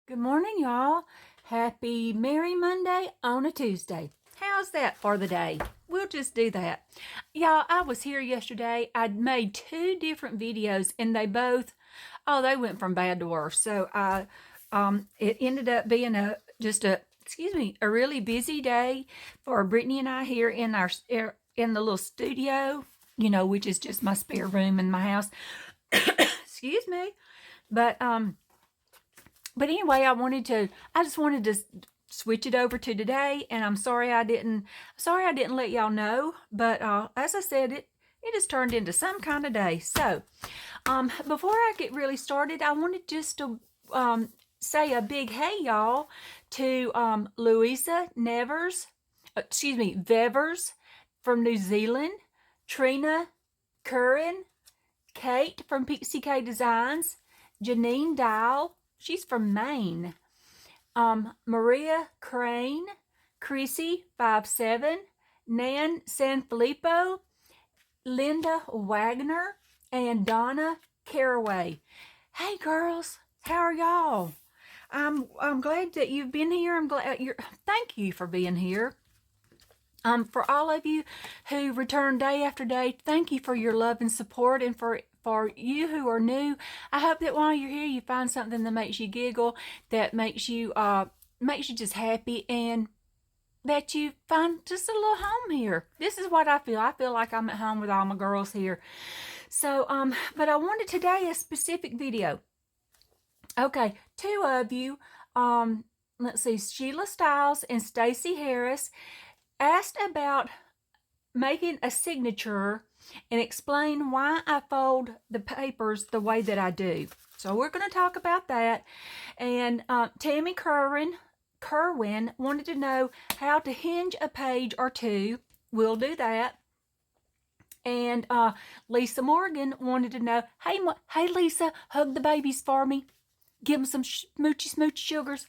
Good morning, y'all. Happy Merry Monday on a Tuesday. How's that for the day? We'll just do that. Y'all, I was here yesterday. I'd made two different videos and they went from bad to worse. So it ended up being a really busy day for Brittany and I here in the little studio, which is just my spare room in my house. Excuse me. But anyway, I just wanted to switch it over to today, and I'm sorry I didn't let y'all know, but as I said, it has turned into some kind of day. So before I get really started, I wanted just to say a big hey y'all to Louisa Vevers from New Zealand, Trina Curran, Kate from Pixie K Designs, Janine Dial, she's from Maine, Maria Crane, Chrissy 57, Nan Sanfilippo, Linda Wagner, and Donna Caraway. Hey girls, how are y'all? I'm glad that you've been here. Thank you for being here. For all of you who return day after day, thank you for your love and support. And for you who are new, I hope that while you're here, you find something that makes you giggle, that makes you just happy, and that you find just a little home here. This is what I feel. I feel like I'm at home with all my girls here. So, but I wanted today a specific video. Okay, two of you, let's see, Sheila Stiles and Stacy Harris asked about making a signature and explain why I fold the papers the way that I do. So we're going to talk about that. And Tammy Kerwin wanted to know how to hinge a page or two. We'll do that. And Lisa Morgan wanted to know, hey Lisa, hug the babies for me. Give them some smoochy sugars.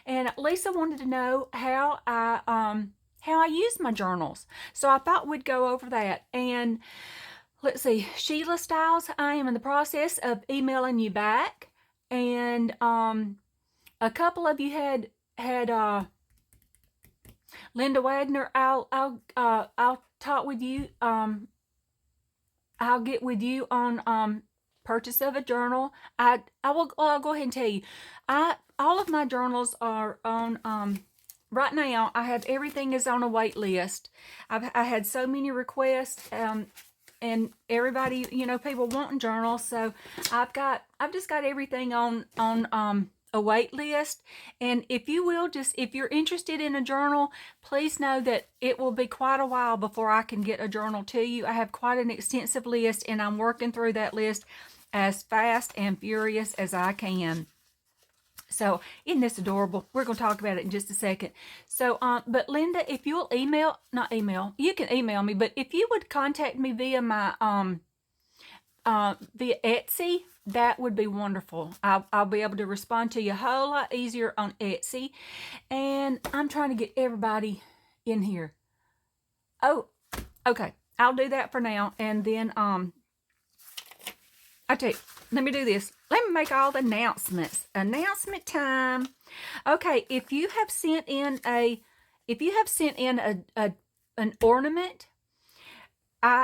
And Lisa wanted to know how I use my journals. So I thought we'd go over that. And let's see, Sheila Stiles, I am in the process of emailing you back. And a couple of you had Linda Wagner. I'll talk with you. I'll get with you on purchase of a journal. I'll go ahead and tell you. All of my journals are on right now. I have everything is on a wait list. I had so many requests, and everybody, people wanting journals. So I've just got everything on a wait list. And if you're interested in a journal, please know that it will be quite a while before I can get a journal to you. I have quite an extensive list, and I'm working through that list as fast and furious as I can. So, isn't this adorable? We're going to talk about it in just a second. So, but Linda, if you'll you can email me, but if you would contact me via my, via Etsy, that would be wonderful. I'll be able to respond to you a whole lot easier on Etsy. And I'm trying to get everybody in here. Oh, okay. I'll do that for now. And then, I tell you, let me do this. Let me make all the announcements. Announcement time. Okay, if you have sent in an ornament,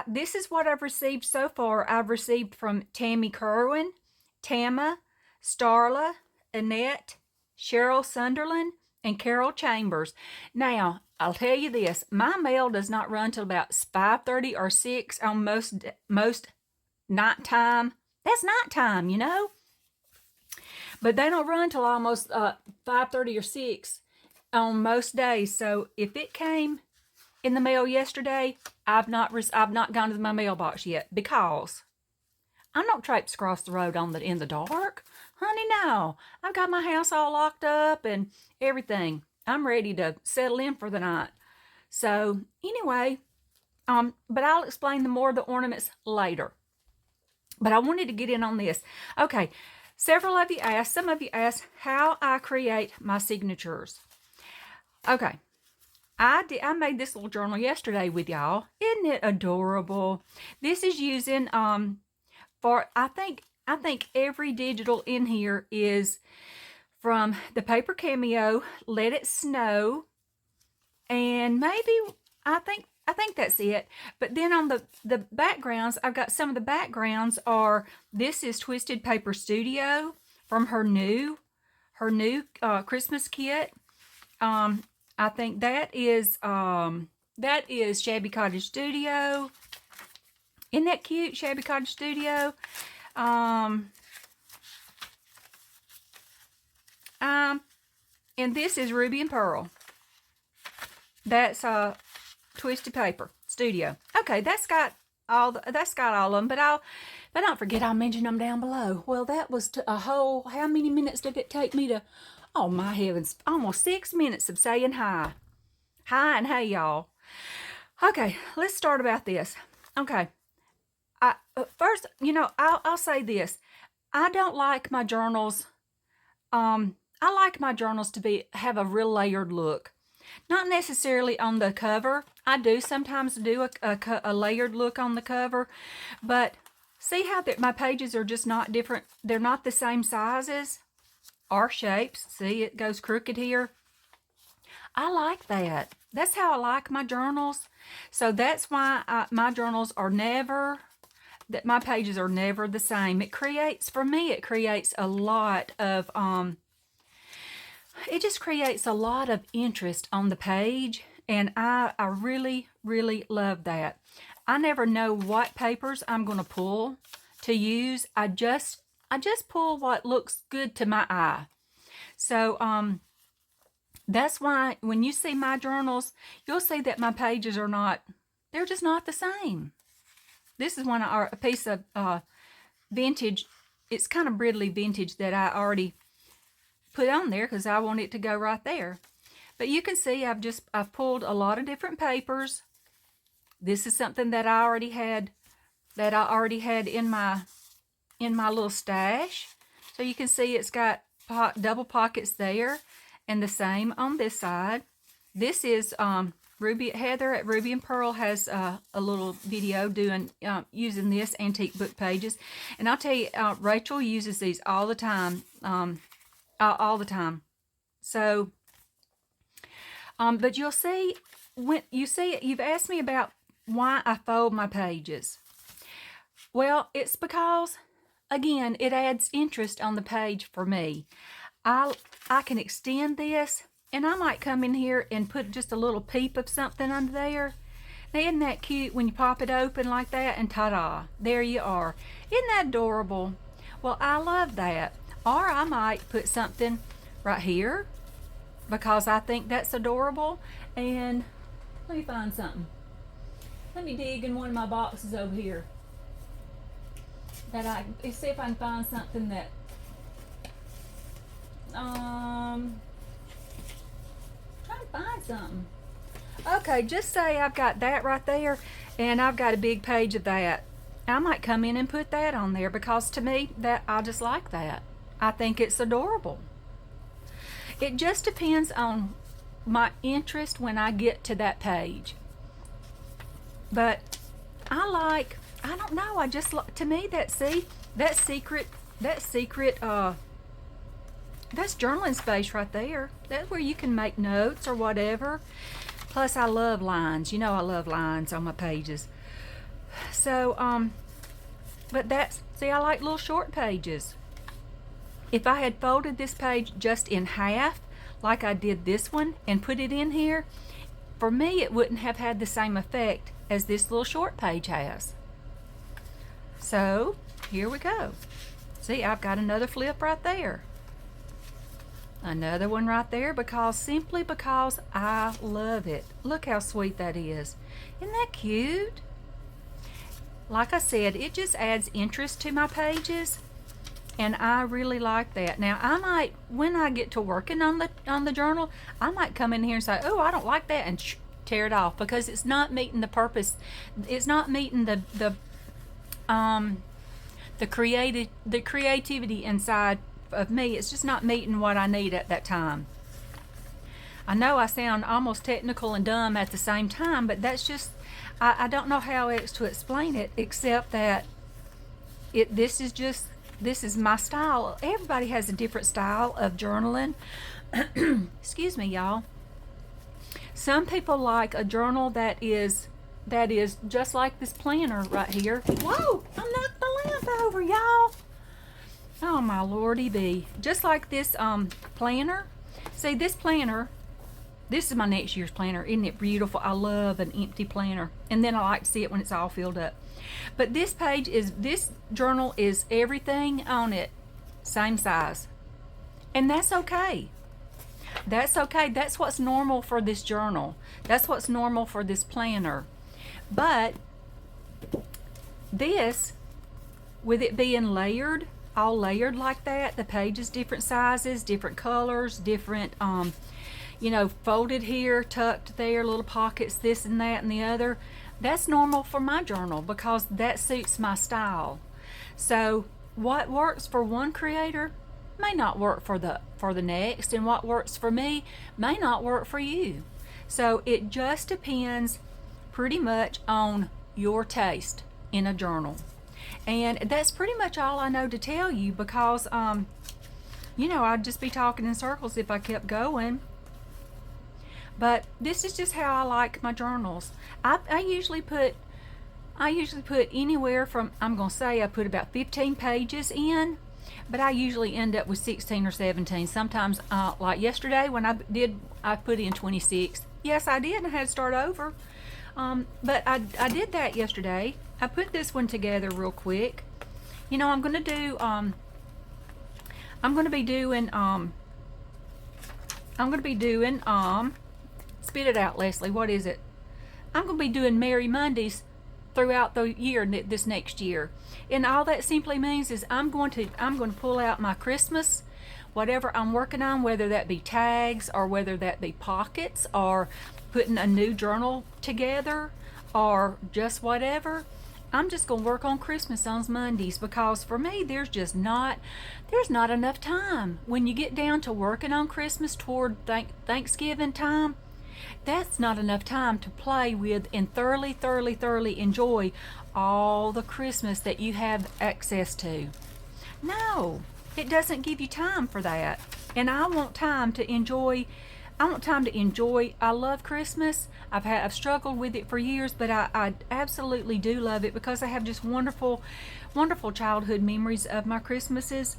this is what I've received so far. I've received from Tammy Kerwin, Tama, Starla, Annette, Cheryl Sunderland, and Carol Chambers. Now, I'll tell you this. My mail does not run till about 5:30 or 6 on most nighttime. That's nighttime, But they don't run till almost 5:30 or 6 on most days. So if it came in the mail yesterday, I've not gone to my mailbox yet, because I'm not traipsing across the road in the dark. Honey, no. I've got my house all locked up and everything. I'm ready to settle in for the night. So anyway, but I'll explain more of the ornaments later. But I wanted to get in on this. Okay, some of you asked how I create my signatures. Okay, I made this little journal yesterday with y'all. Isn't it adorable? This is using I think every digital in here is from the paper cameo, Let It Snow, and maybe I think that's it. But then on the backgrounds, I've got some of the backgrounds are, this is Twisted Paper Studio from her new Christmas kit. I think that is Shabby Cottage Studio. Isn't that cute, Shabby Cottage Studio? And this is Ruby and Pearl. That's Twisted Paper Studio. Okay, that's got all of them, but don't forget I'll mention them down below. Well, that was a whole, how many minutes did it take me to, oh my heavens, almost 6 minutes of saying hi. Hi and hey, y'all. Okay, let's start about this. Okay, first, I'll say this. I don't like my journals. I like my journals to have a real layered look. Not necessarily on the cover. I do sometimes do a layered look on the cover, but see how my pages are just not different. They're not the same sizes or shapes. See, it goes crooked here. I like that. That's how I like my journals. So that's why my journals are never, that my pages are never the same. For me, it creates a lot of, it just creates a lot of interest on the page, and I really, really love that. I never know what papers I'm going to pull to use. I just pull what looks good to my eye. So that's why when you see my journals, you'll see that my pages are not, they're just not the same. This is a piece of vintage. It's kind of Bridley vintage that I already put on there because I want it to go right there. But you can see I've pulled a lot of different papers. This is something that I already had in my little stash. So you can see it's got double pockets there, and the same on this side. This is Heather at Ruby and Pearl has a little video doing using this antique book pages, and I'll tell you, Rachel uses these all the time. All the time. So, but you'll see, when you've asked me about why I fold my pages. Well, it's because, again, it adds interest on the page for me. I can extend this, and I might come in here and put just a little peep of something under there. Now, isn't that cute when you pop it open like that, and ta-da, there you are. Isn't that adorable? Well, I love that. Or I might put something right here because I think that's adorable. And let me find something. Let me dig in one of my boxes over here. See if I can find something that, trying to find something. Okay, just say I've got that right there, and I've got a big page of that. I might come in and put that on there because to me, I just like that. I think it's adorable. It just depends on my interest when I get to that page. But I don't know, I just, to me, that's secret, that's journaling space right there. That's where you can make notes or whatever. Plus, I love lines. You know I love lines on my pages. So, but see, I like little short pages. If I had folded this page just in half, like I did this one, and put it in here, for me it wouldn't have had the same effect as this little short page has. So, here we go. See, I've got another flip right there. Another one right there, simply because I love it. Look how sweet that is. Isn't that cute? Like I said, it just adds interest to my pages. And I really like that. Now, I might, when I get to working on the journal, I might come in here and say, oh, I don't like that, and tear it off because it's not meeting the purpose. It's not meeting the creativity inside of me. It's just not meeting what I need at that time. I know I sound almost technical and dumb at the same time, but that's just, I don't know how else to explain it except that this is just This is my style. Everybody has a different style of journaling. Excuse me, y'all. Some people like a journal that is just like this planner right here. Whoa, I knocked the lamp over, y'all. Oh my lordy be. Just like this planner. See, this planner, this is my next year's planner. Isn't it beautiful? I love an empty planner. And then I like to see it when it's all filled up. But this journal is everything on it same size. And that's okay. That's okay. That's what's normal for this journal. That's what's normal for this planner. But this, with it being layered, all layered like that, the pages different sizes, different colors, different folded here, tucked there, little pockets, this and that and the other. That's normal for my journal because that suits my style. So what works for one creator may not work for the next, and what works for me may not work for you. So it just depends pretty much on your taste in a journal. And that's pretty much all I know to tell you because I'd just be talking in circles if I kept going. But this is just how I like my journals. I usually put anywhere from, I'm going to say I put about 15 pages in, but I usually end up with 16 or 17. Sometimes, like yesterday when I put in 26. Yes, I did. I had to start over. But I did that yesterday. I put this one together real quick. I'm going to be doing spit it out, Leslie. What is it? I'm going to be doing Merry Mondays throughout the year, this next year. And all that simply means is I'm going to pull out my Christmas, whatever I'm working on, whether that be tags or whether that be pockets or putting a new journal together or just whatever. I'm just going to work on Christmas on Mondays because for me there's not enough time. When you get down to working on Christmas toward Thanksgiving time, that's not enough time to play with and thoroughly enjoy all the Christmas that you have access to. No, it doesn't give you time for that. And I want time to enjoy. I love Christmas. I've struggled with it for years, but I absolutely do love it because I have just wonderful childhood memories of my Christmases.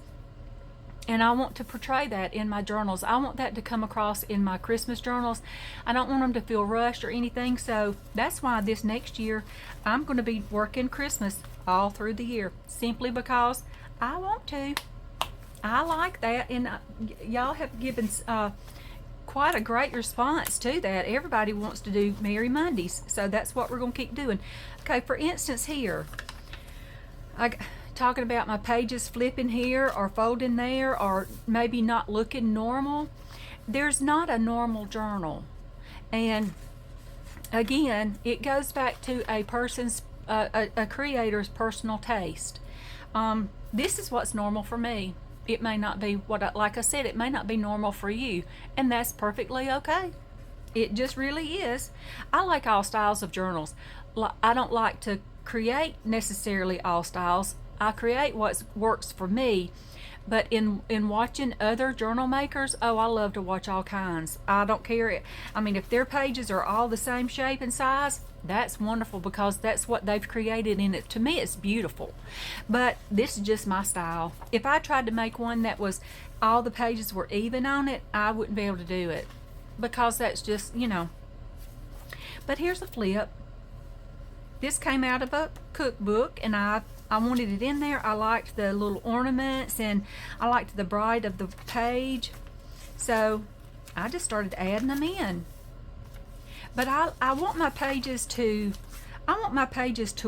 And I want to portray that in my journals. I want that to come across in my Christmas journals. I don't want them to feel rushed or anything. So that's why this next year I'm going to be working Christmas all through the year. Simply because I want to. I like that. And y'all have given quite a great response to that. Everybody wants to do Merry Mondays. So that's what we're going to keep doing. Okay, for instance here, talking about my pages flipping here or folding there or maybe not looking normal. There's not a normal journal. And again, it goes back to a person's a creator's personal taste. This is what's normal for me. It may not be like I said, it may not be normal for you, and that's perfectly okay. It just really is. I like all styles of journals. I don't like to create necessarily all styles. I create what works for me, but in watching other journal makers, I love to watch all kinds. I don't care. I mean, if their pages are all the same shape and size, that's wonderful because that's what they've created in it. To me, it's beautiful. But this is just my style. If I tried to make one that was all the pages were even on it, I wouldn't be able to do it because that's just, But here's a flip. This came out of a cookbook, and I wanted it in there. I liked the little ornaments, and I liked the bright of the page. So I just started adding them in. But I want my pages to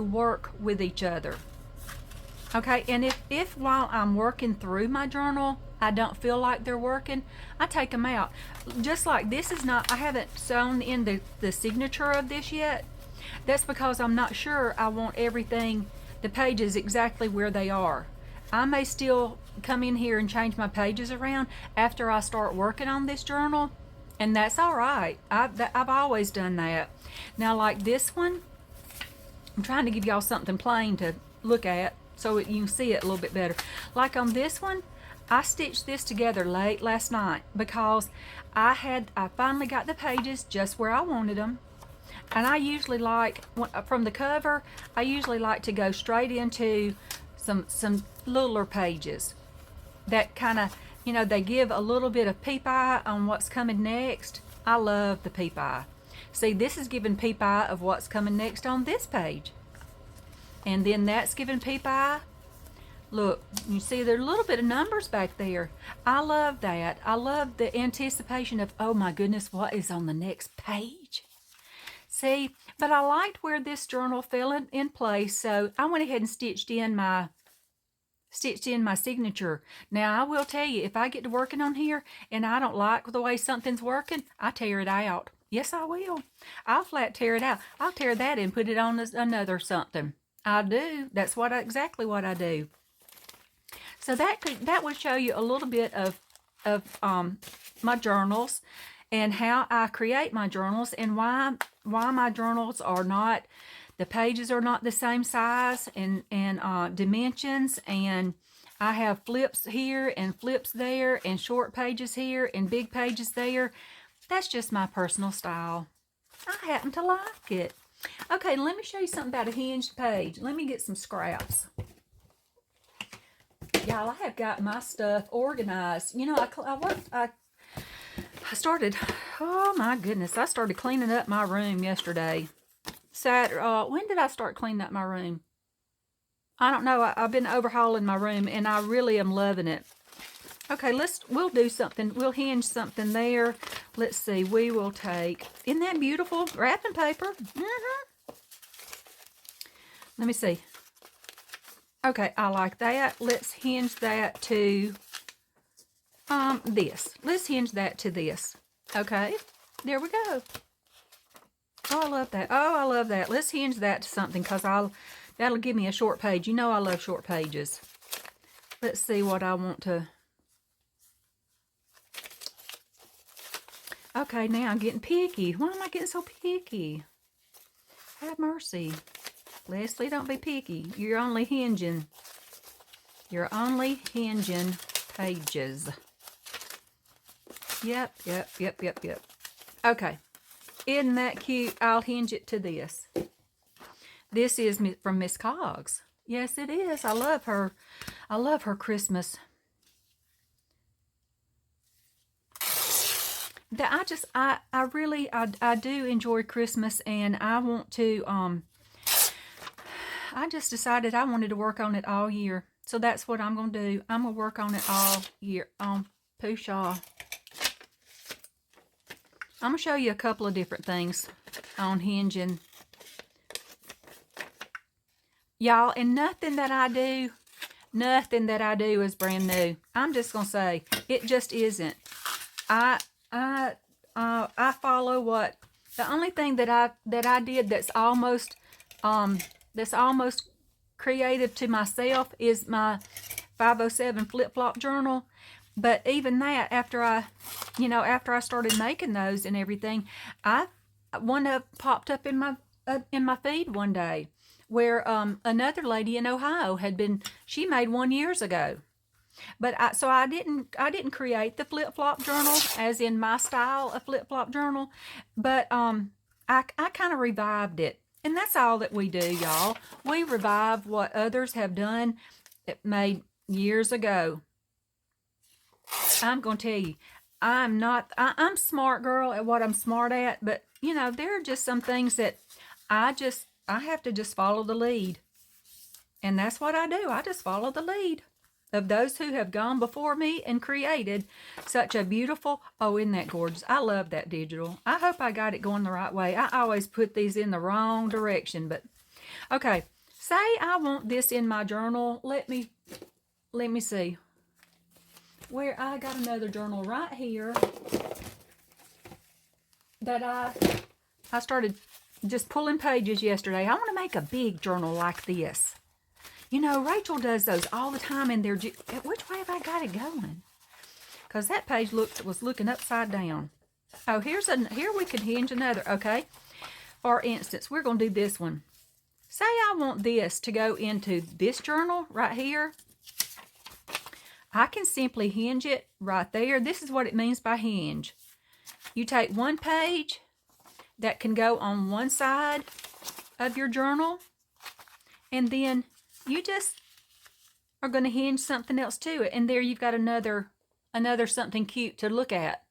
work with each other. Okay, and if while I'm working through my journal, I don't feel like they're working, I take them out. Just like this is not, I haven't sewn in the signature of this yet. That's because I'm not sure I want everything, the pages exactly where they are. I may still come in here and change my pages around after I start working on this journal, and that's all right. I've always done that. Now, like this one, I'm trying to give y'all something plain to look at so you can see it a little bit better. Like on this one, I stitched this together late last night because I finally got the pages just where I wanted them. And I usually like, from the cover, I usually like to go straight into some littler pages that kind of, you know, they give a little bit of peep eye on what's coming next. I love the peep eye. See, this is giving peep eye of what's coming next on this page. And then that's giving peep eye. Look, you see there's a little bit of numbers back there. I love that. I love the anticipation of, oh my goodness, what is on the next page? See, but I liked where this journal fell in place, so I went ahead and stitched in my signature. Now, I will tell you, if I get to working on here and I don't like the way something's working, I tear it out. Yes, I will. I'll flat tear it out. I'll tear that and put it on another something. I do. That's exactly what I do. So that would show you a little bit of my journals and how I create my journals and why my journals are not, the pages are not the same size and dimensions, and I have flips here and flips there and short pages here and big pages there. That's just my personal style. I happen to like it. Okay, let me show you something about a hinged page. Let me get some scraps. Y'all, I have got my stuff organized. You know, I started, oh my goodness, I started cleaning up my room yesterday. When did I start cleaning up my room? I don't know. I've been overhauling my room and I really am loving it. Okay, we'll do something. We'll hinge something there. Let's see. We will take, isn't that beautiful? Wrapping paper. Let me see. Okay, I like that. Let's hinge that to this. Let's hinge that to this. Okay, there we go. Oh, I love that. Oh, I love that. Let's hinge that to something because that'll give me a short page. You know I love short pages. Let's see what I want to. Okay, now I'm getting picky. Why am I getting so picky? Have mercy. Leslie, don't be picky. You're only hinging. You're only hinging pages. Yep. Okay. Isn't that cute? I'll hinge it to this. This is from Miss Coggs. Yes, it is. I love her. I love her Christmas. I really do enjoy Christmas, and I want to, I just decided I wanted to work on it all year. So that's what I'm going to do. I'm going to work on it all year on Pooshah. I'm going to show you a couple of different things on hinging. Y'all, and nothing that I do is brand new. I'm just going to say, it just isn't. I follow what, the only thing that I did that's almost creative to myself is my 507 flip-flop journal. But even that, after I started making those and everything, one popped up in my feed one day where another lady in Ohio she made one years ago. But I didn't create the flip-flop journal as in my style of flip-flop journal, but I kind of revived it. And that's all that we do, y'all. We revive what others have done made years ago. I'm going to tell you, I'm smart girl at what I'm smart at, but, you know, there are just some things that I have to just follow the lead. And that's what I do. I just follow the lead of those who have gone before me and created such a beautiful, oh, isn't that gorgeous? I love that digital. I hope I got it going the right way. I always put these in the wrong direction, but okay. Say I want this in my journal. Let me see. Where I got another journal right here that I started just pulling pages yesterday. I want to make a big journal like this. You know, Rachel does those all the time, and which way have I got it going? Because that page was looking upside down. Oh, here we could hinge another. Okay. For instance, we're going to do this one. say I want this to go into this journal right here. I can simply hinge it right there. This is what it means by hinge. You take one page that can go on one side of your journal, and then you just are going to hinge something else to it, and there you've got another something cute to look at.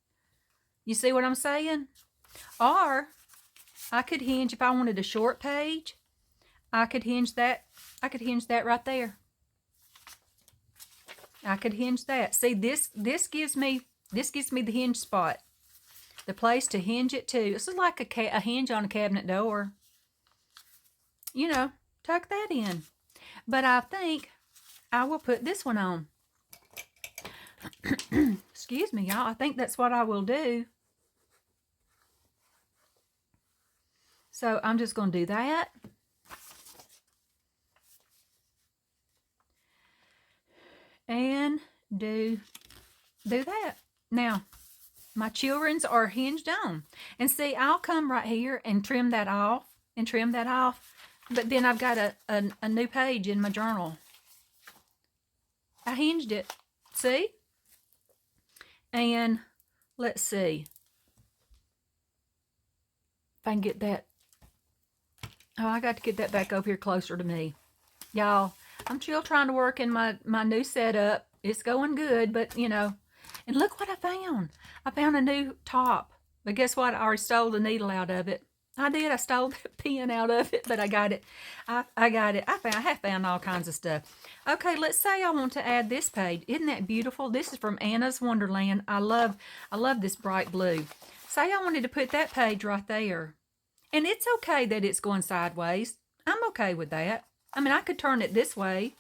You see what I'm saying? Or I could hinge, if I wanted a short page, I could hinge that right there. I could hinge that. See, this gives me the hinge spot, the place to hinge it to. This is like a hinge on a cabinet door. You know, tuck that in. But I think I will put this one on. Excuse me, y'all. I think that's what I will do. So I'm just going to do that. And do that. Now, my children's are hinged on. And see, I'll come right here and trim that off. But then I've got a new page in my journal. I hinged it. See? And let's see if I can get that. Oh, I got to get that back over here closer to me. Y'all, I'm still trying to work in my new setup. It's going good, but you know. And look what I found. I found a new top. But guess what? I already stole the needle out of it. I did. I stole the pin out of it, but I got it. I got it. I have found all kinds of stuff. Okay, let's say I want to add this page. Isn't that beautiful? This is from Anna's Wonderland. I love this bright blue. Say I wanted to put that page right there. And it's okay that it's going sideways. I'm okay with that. I mean, I could turn it this way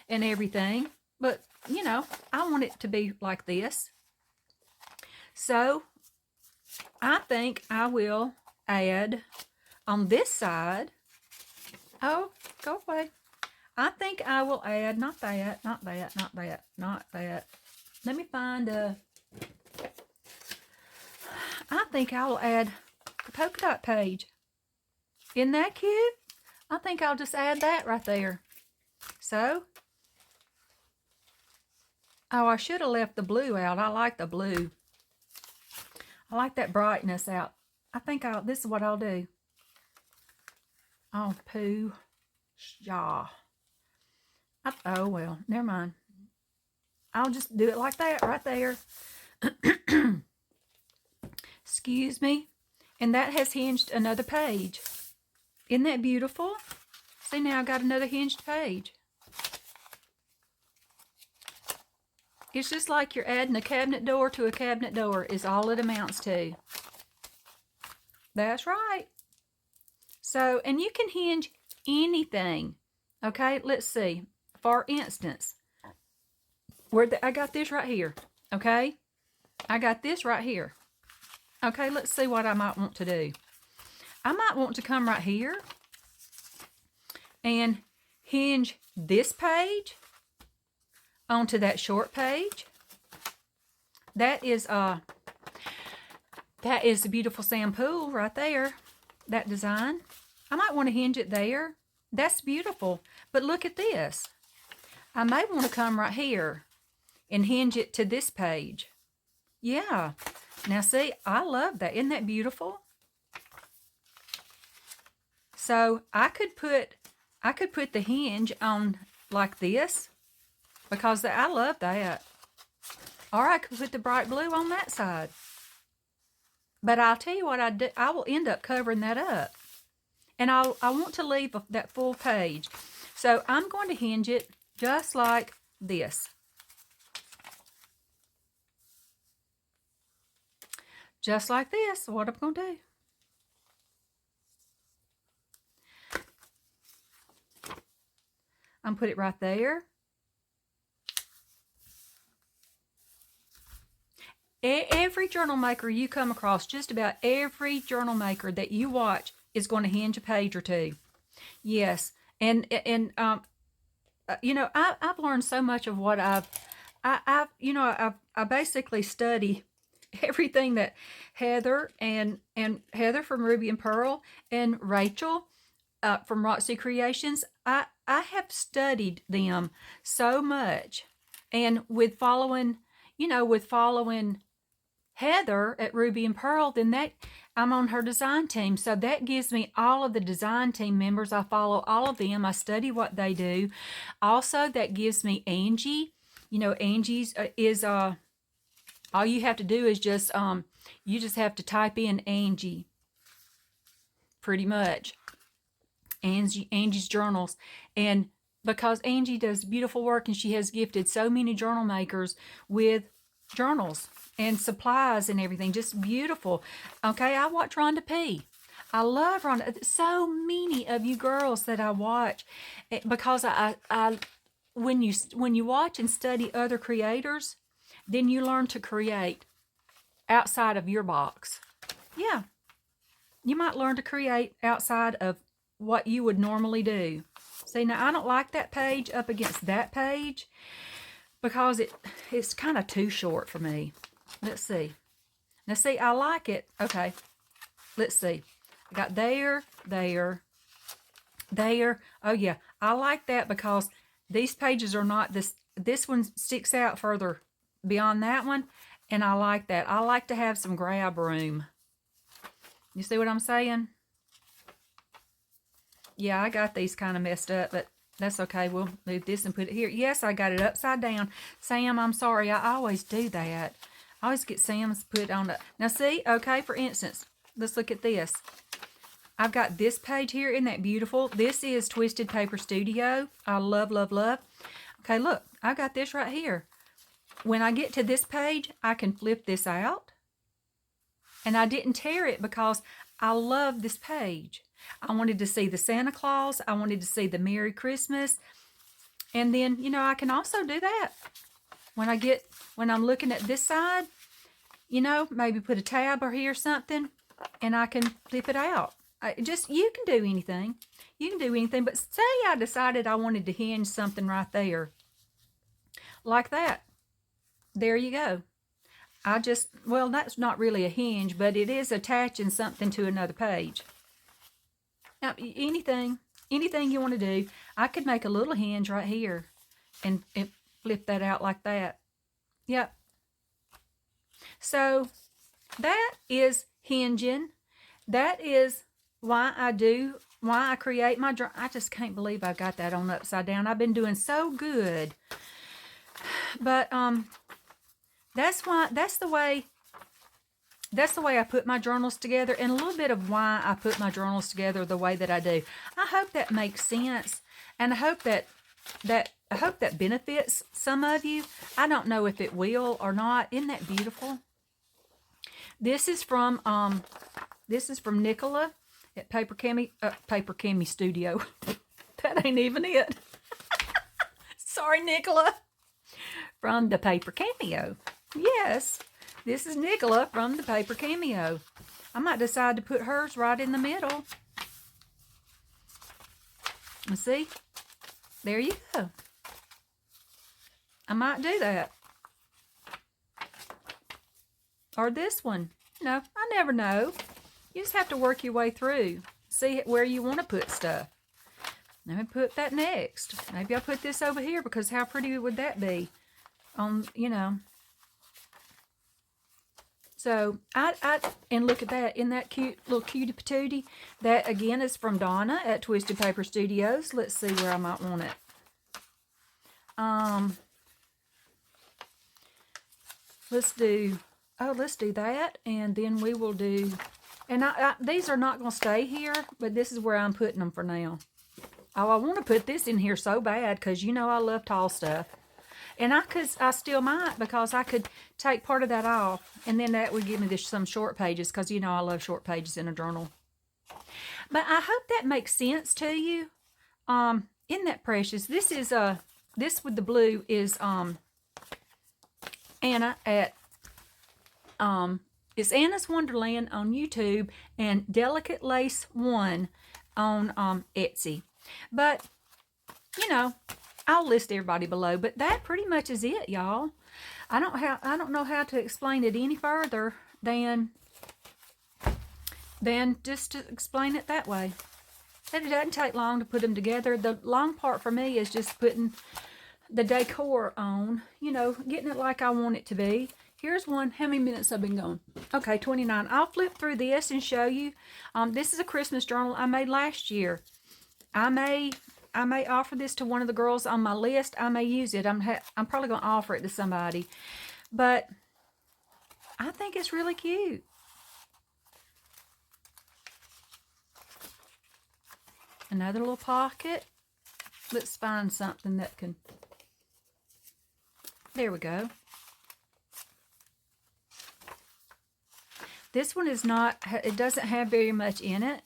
and everything, but, you know, I want it to be like this. So, I think I will add on this side. Oh, go away. I think I will add, not that. Let me find I think I will add the polka dot page. Isn't that cute? I think I'll just add that right there. So, oh, I should have left the blue out. I like the blue. I like that brightness out. I think this is what I'll do. Oh, poo. Yeah. Oh, well, never mind. I'll just do it like that right there. Excuse me. And that has hinged another page. Isn't that beautiful? See, now I got another hinged page. It's just like you're adding a cabinet door to a cabinet door is all it amounts to. That's right. So, and you can hinge anything. Okay, let's see. For instance, I got this right here. Okay, I got this right here. Okay, let's see what I might want to do. I might want to come right here and hinge this page onto that short page. That is the beautiful sand pool right there. That design. I might want to hinge it there. That's beautiful. But look at this. I may want to come right here and hinge it to this page. Yeah. Now see, I love that. Isn't that beautiful? So I could put the hinge on like this because I love that. Or I could put the bright blue on that side. But I'll tell you what I do. I will end up covering that up. And I want to leave that full page. So I'm going to hinge it just like this. Just like this. What I'm going to do. I'm put it right there. Every journal maker you come across, just about every journal maker that you watch is going to hinge a page or two. Yes, and you know, I've learned so much of what I basically study everything that Heather and Heather from Ruby and Pearl and Rachel from Roxy Creations. I have studied them so much, and with following, with following Heather at Ruby and Pearl, then that I'm on her design team. So that gives me all of the design team members. I follow all of them. I study what they do. Also, that gives me Angie. Angie's is all you have to do is just you just have to type in Angie, pretty much. Angie's journals. And because Angie does beautiful work, and she has gifted so many journal makers with journals and supplies and everything, just beautiful. Okay, I watch Rhonda P. I love Rhonda. So many of you girls that I watch, because I when you watch and study other creators, then you learn to create outside of your box. Yeah, you might learn to create outside of what you would normally do. See, now I don't like that page up against that page because it's kind of too short for me. Let's see. Now see, I like it. Okay, let's see. I got there. Oh yeah, I like that because these pages are not this. This one sticks out further beyond that one, and I like that. I like to have some grab room. You see what I'm saying? Yeah, I got these kind of messed up, but that's okay. We'll move this and put it here. Yes, I got it upside down. Sam, I'm sorry. I always do that. I always get Sam's put on the... Now, see? Okay, for instance, let's look at this. I've got this page here. Isn't that beautiful? This is Twisted Paper Studio. I love, love, love. Okay, look. I got this right here. When I get to this page, I can flip this out. And I didn't tear it because I love this page. I wanted to see the Santa Claus. I wanted to see the Merry Christmas. And then, I can also do that. When I'm looking at this side, maybe put a tab or here or something, and I can flip it out. You can do anything. You can do anything. But say I decided I wanted to hinge something right there. Like that. There you go. Well, that's not really a hinge, but it is attaching something to another page. Now, anything you want to do, I could make a little hinge right here and flip that out like that. Yep. So that is hinging. That is why I create my journal. I just can't believe I got that on upside down. I've been doing so good. But that's the way I put my journals together, and a little bit of why I put my journals together the way that I do. I hope that makes sense, and I hope that benefits some of you. I don't know if it will or not. Isn't that beautiful? This is from Nicola at Paper Cami Studio. That ain't even it. Sorry, Nicola. From the Paper Cameo. Yes, this is Nicola from the Paper Cameo. I might decide to put hers right in the middle. Let's see. There you go. I might do that. Or this one. No, I never know. You just have to work your way through. See where you want to put stuff. Let me put that next. Maybe I'll put this over here because how pretty would that be? So and look at that. Isn't that cute? Little cutie patootie. That again is from Donna at Twisted Paper Studios. Let's see where I might want it. Let's do that, and then we will do, and these are not going to stay here, but this is where I'm putting them for now. Oh, I want to put this in here so bad because I love tall stuff. And I still might, because I could take part of that off, and then that would give me some short pages, because I love short pages in a journal. But I hope that makes sense to you. Isn't that precious? This is this with the blue is Anna at it's Anna's Wonderland on YouTube and Delicate Lace 1 on Etsy. But I'll list everybody below, but that pretty much is it, y'all. I don't know how to explain it any further than just to explain it that way. And it doesn't take long to put them together. The long part for me is just putting the decor on, you know, getting it like I want it to be. Here's one. How many minutes I've been going? Okay, 29. I'll flip through this and show you. This is a Christmas journal I made last year. I may offer this to one of the girls on my list. I may use it. I'm probably going to offer it to somebody. But I think it's really cute. Another little pocket. Let's find something that can... There we go. This one is not, it doesn't have very much in it.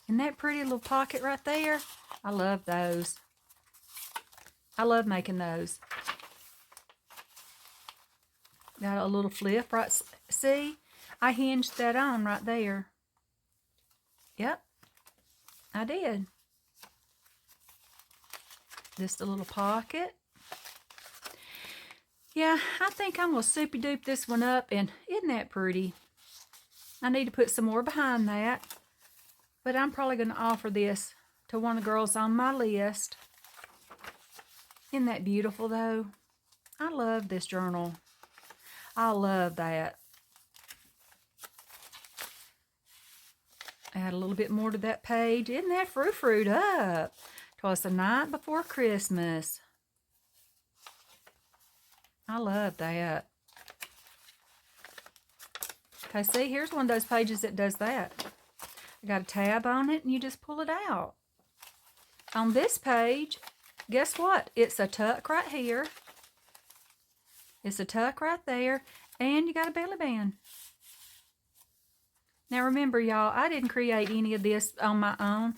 Isn't that pretty little pocket right there? I love those. I love making those. Got a little flip, right? See? I hinged that on right there. Yep, I did. Just a little pocket. Yeah, I think I'm going to soupy dupe this one up, and isn't that pretty? I need to put some more behind that, but I'm probably going to offer this to one of the girls on my list. Isn't that beautiful, though? I love this journal. I love that. Add a little bit more to that page. Isn't that fruit up? 'Twas the night before Christmas. I love that. Okay, see, here's one of those pages that does that. I got a tab on it, and you just pull it out. On this page, guess what? It's a tuck right here. It's a tuck right there, and you got a belly band. Now remember, y'all, I didn't create any of this on my own.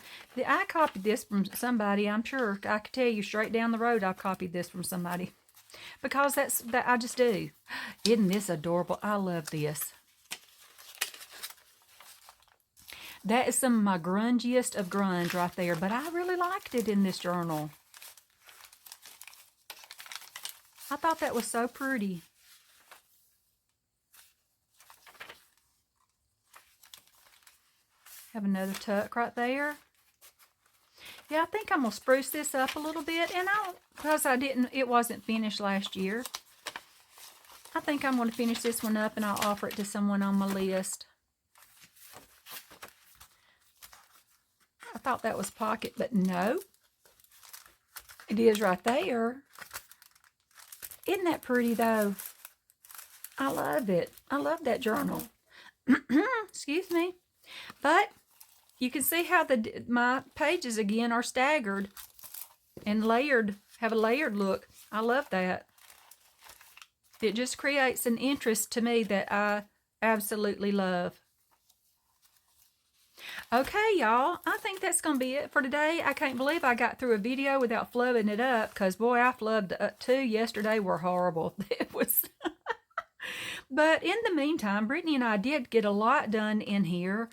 I copied this from somebody. I'm sure I could tell you straight down the road I copied this from somebody. Because that I just do. Isn't this adorable? I love this. That is some of my grungiest of grunge right there. But I really liked it in this journal. I thought that was so pretty. Have another tuck right there. Yeah, I think I'm going to spruce this up a little bit. And because it wasn't finished last year. I think I'm going to finish this one up and I'll offer it to someone on my list. I thought that was pocket, but no. It is right there. Isn't that pretty, though? I love it. I love that journal. Excuse me. But you can see how my pages, again, are staggered and layered, have a layered look. I love that. It just creates an interest to me that I absolutely love. Okay, y'all, I think that's going to be it for today. I can't believe I got through a video without flubbing it up, because, boy, I flubbed two yesterday were horrible. It was... But in the meantime, Brittany and I did get a lot done in here.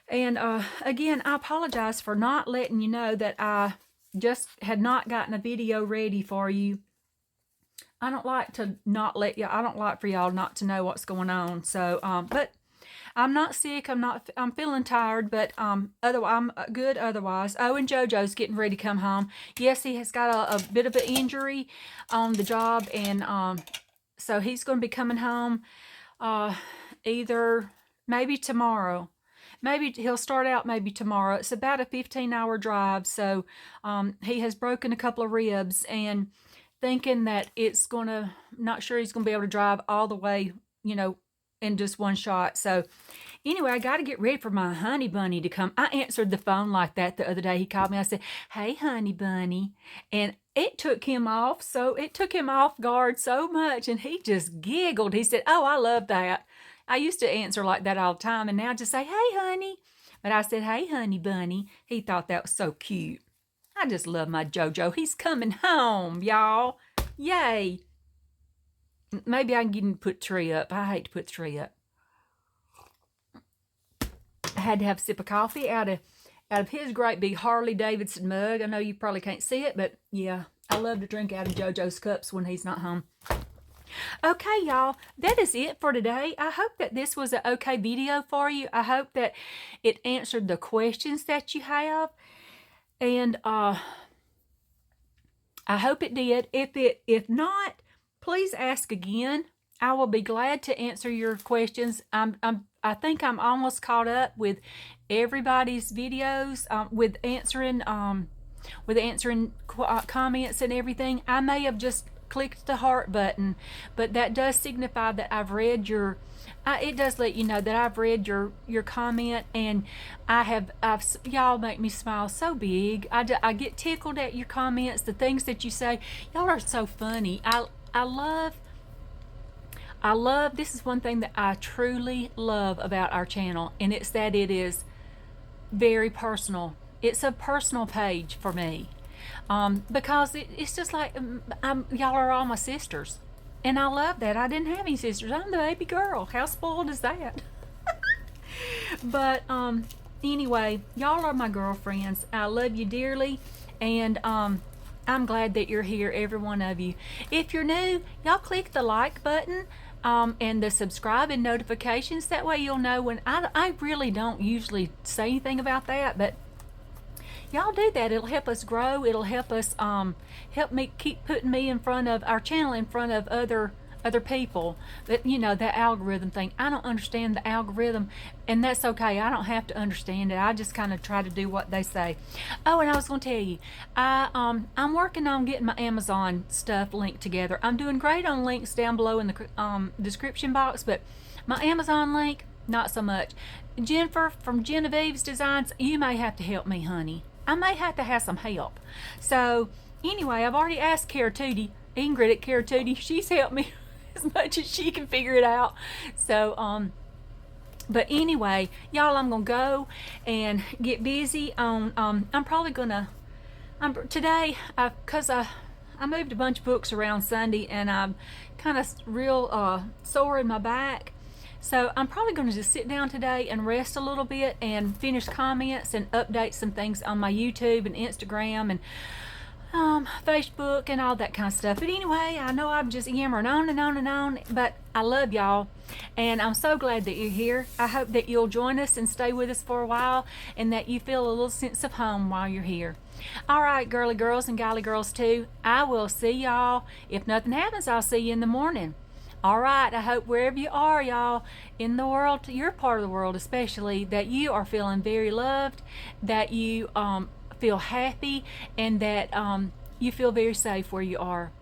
And, again, I apologize for not letting you know that I just had not gotten a video ready for you. I don't like to not let you, I don't like for y'all not to know what's going on. So, but... I'm not sick. I'm feeling tired, but otherwise I'm good otherwise. Oh, and JoJo's getting ready to come home. Yes, he has got a bit of an injury on the job, and so he's going to be coming home either maybe tomorrow. Maybe he'll start out maybe tomorrow. It's about a 15-hour drive, so he has broken a couple of ribs, and thinking that it's going to, not sure he's going to be able to drive all the way, you know, in just one shot. So anyway, I got to get ready for my honey bunny to come. I answered the phone like that the other day. He called me. I said, "Hey, honey bunny." And it took him off guard so much, and he just giggled. He said, "Oh, I love that." I used to answer like that all the time, and now I just say, "Hey, honey." But I said, "Hey, honey bunny." He thought that was so cute. I just love my JoJo. He's coming home, y'all. Yay. Maybe I can get him to put the tree up. I hate to put the tree up. I had to have a sip of coffee out of his great big Harley Davidson mug. I know you probably can't see it, but yeah, I love to drink out of JoJo's cups when he's not home. Okay, y'all, that is it for today. I hope that this was an okay video for you. I hope that it answered the questions that you have. And I hope it did. If not, please ask again. I will be glad to answer your questions. I think I'm almost caught up with everybody's videos with answering comments and everything. I may have just clicked the heart button, but that does signify that I've read your it does let you know that I've read your comment, and I've y'all make me smile so big. I get tickled at your comments, the things that you say. Y'all are so funny. I love this is one thing that I truly love about our channel, and it's that it is very personal. It's a personal page for me, because it's just like y'all are all my sisters, and I love that. I didn't have any sisters. I'm the baby girl. How spoiled is that? But anyway, y'all are my girlfriends. I love you dearly, and I'm glad that you're here, every one of you. If you're new, y'all click the like button. And the subscribe and notifications. That way you'll know when I really don't usually say anything about that, but y'all do that. It'll help us grow. It'll help us help me keep putting me in front of our channel, in front of other people. That, you know, that algorithm thing, I don't understand the algorithm, and that's okay. I don't have to understand it. I just kind of try to do what they say. Oh, and I was going to tell you, I'm working on getting my Amazon stuff linked together. I'm doing great on links down below in the description box, but my Amazon link, not so much. Jennifer from Genevieve's Designs, you may have to help me, honey. I may have to have some help. So anyway, I've already asked Ingrid at Caratuti. She's helped me as much as she can figure it out. So but anyway, y'all, I'm gonna go and get busy on I'm probably gonna today, because I moved a bunch of books around Sunday, and I'm kind of real sore in my back. So I'm probably going to just sit down today and rest a little bit and finish comments and update some things on my YouTube and Instagram and Facebook and all that kind of stuff. But anyway, I know I'm just yammering on and on and on, but I love y'all, and I'm so glad that you're here. I hope that you'll join us and stay with us for a while, and that you feel a little sense of home while you're here. All right, girly girls and galley girls too, I will see y'all. If nothing happens, I'll see you in the morning. All right, I hope wherever you are, y'all, in the world, your part of the world especially, that you are feeling very loved, that you feel happy, and that you feel very safe where you are.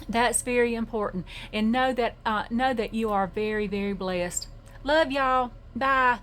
That's very important. And know that you are very, very blessed. Love y'all. Bye.